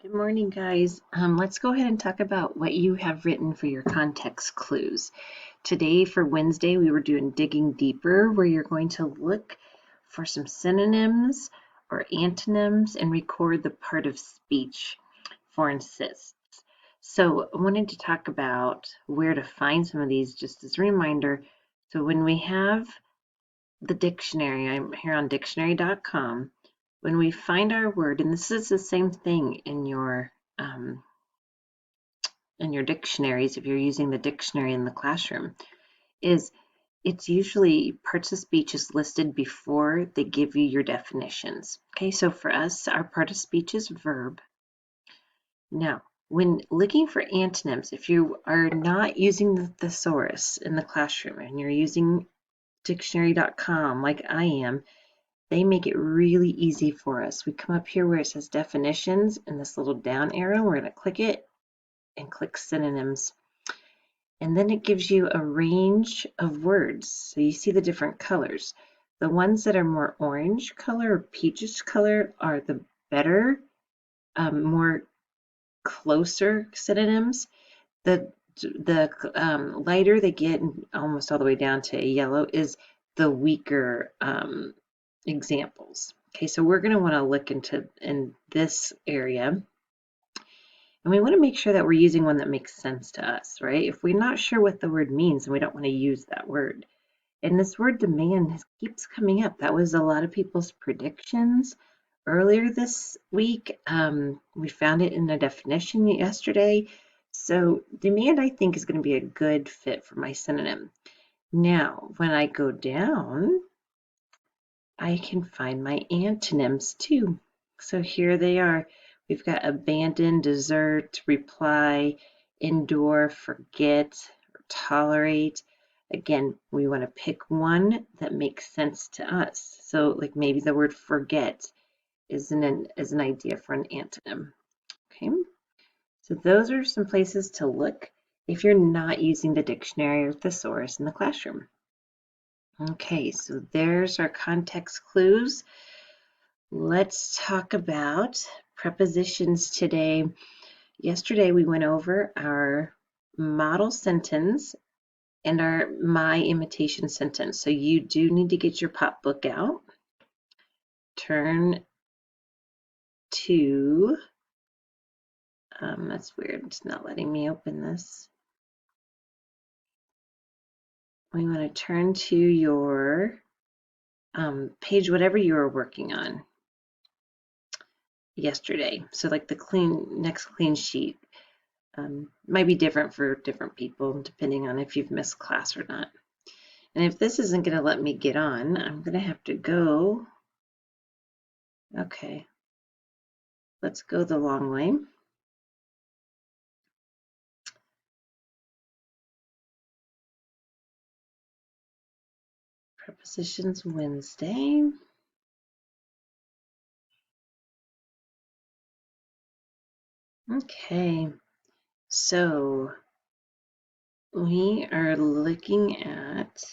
Good morning, guys. Let's go ahead and talk about what you have written for your context clues. Today, for Wednesday, we were doing digging deeper, where you're going to look for some synonyms or antonyms and record the part of speech for insists. So, I wanted to talk about where to find some of these just as a reminder. So, when we have the dictionary, I'm here on dictionary.com. When we find our word, and this is the same thing um, in your dictionaries if you're using the dictionary in the classroom, is it's usually parts of speech is listed before they give you your definitions. Okay, so for us, our part of speech is verb. Now, when looking for antonyms, if you are not using the thesaurus in the classroom and you're using dictionary.com like I am, they make it really easy for us. We come up here where it says definitions and this little down arrow, we're going to click it and click synonyms. And then it gives you a range of words. So you see the different colors. The ones that are more orange color or peachish color are the better, more closer synonyms. The lighter they get, almost all the way down to yellow, is the weaker examples. Okay, so we're going to want to look in this area, and we want to make sure that we're using one that makes sense to us, right? If we're not sure what the word means, then we don't want to use that word. And this word demand keeps coming up. That was a lot of people's predictions earlier this week. We found it in the definition yesterday. So demand, I think, is going to be a good fit for my synonym. Now, when I go down, I can find my antonyms too. So here they are. We've got abandon, desert, reply, endure, forget, or tolerate. Again, we want to pick one that makes sense to us. So like maybe the word forget is an idea for an antonym. Okay, so those are some places to look if you're not using the dictionary or thesaurus in the classroom. Okay, so there's our context clues. Let's talk about prepositions today. Yesterday we went over our model sentence and our my imitation sentence. So you do need to get your PoP book out. Turn to, that's weird, it's not letting me open this. We want to turn to your page, whatever you were working on yesterday. So like the next clean sheet. Might be different for different people depending on if you've missed class or not. And if this isn't going to let me get on, I'm going to have to go. Okay, let's go the long way. Prepositions Wednesday. Okay, so we are looking at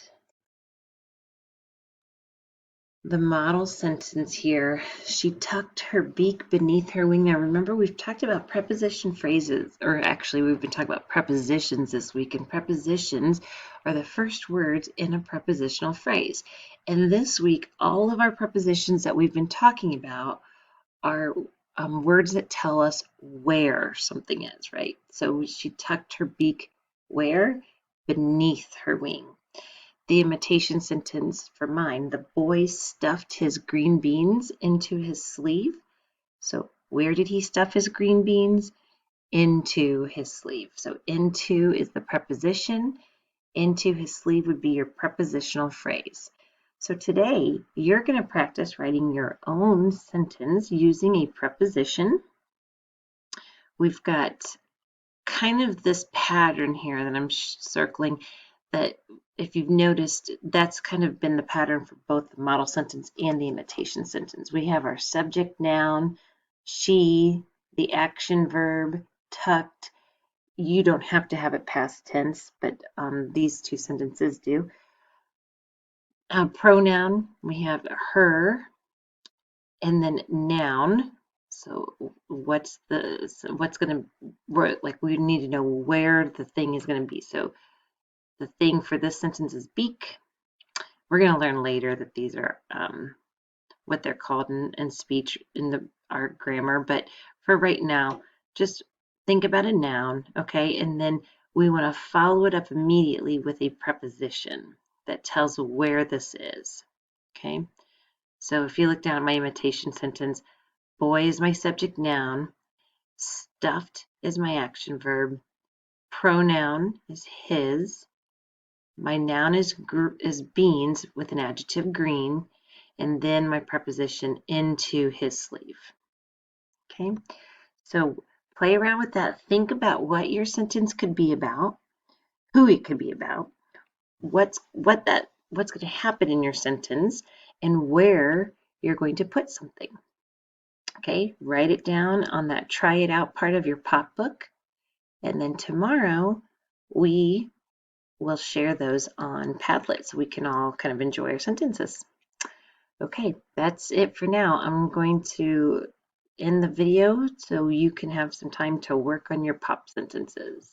the model sentence here. She tucked her beak beneath her wing. Now remember, we've talked about preposition phrases, or actually we've been talking about prepositions this week, and prepositions are the first words in a prepositional phrase. And this week, all of our prepositions that we've been talking about are words that tell us where something is, right? So she tucked her beak where? Beneath her wing. The imitation sentence for mine, the boy stuffed his green beans into his sleeve. So where did he stuff his green beans? Into his sleeve. So into is the preposition. Into his sleeve would be your prepositional phrase. So today you're going to practice writing your own sentence using a preposition. We've got kind of this pattern here that I'm circling, that if you've noticed, that's kind of been the pattern for both the model sentence and the imitation sentence. We have our subject noun, she, the action verb, tucked. You don't have to have it past tense, but these two sentences do. Pronoun, we have her, and then noun, So what's going to, like we need to know where the thing is going to be. So the thing for this sentence is beak. We're going to learn later that these are what they're called in speech in our grammar. But for right now, just think about a noun, okay? And then we want to follow it up immediately with a preposition that tells where this is, okay? So if you look down at my imitation sentence, boy is my subject noun, stuffed is my action verb, pronoun is his, my noun is beans with an adjective green, and then my preposition into his sleeve. Okay, so play around with that. Think about what your sentence could be about, who it could be about, what's going to happen in your sentence, and where you're going to put something. Okay, write it down on that try it out part of your PoP book, and then tomorrow we will share those on Padlet so we can all kind of enjoy our sentences. Okay, that's it for now. I'm going to end the video so you can have some time to work on your PoP sentences.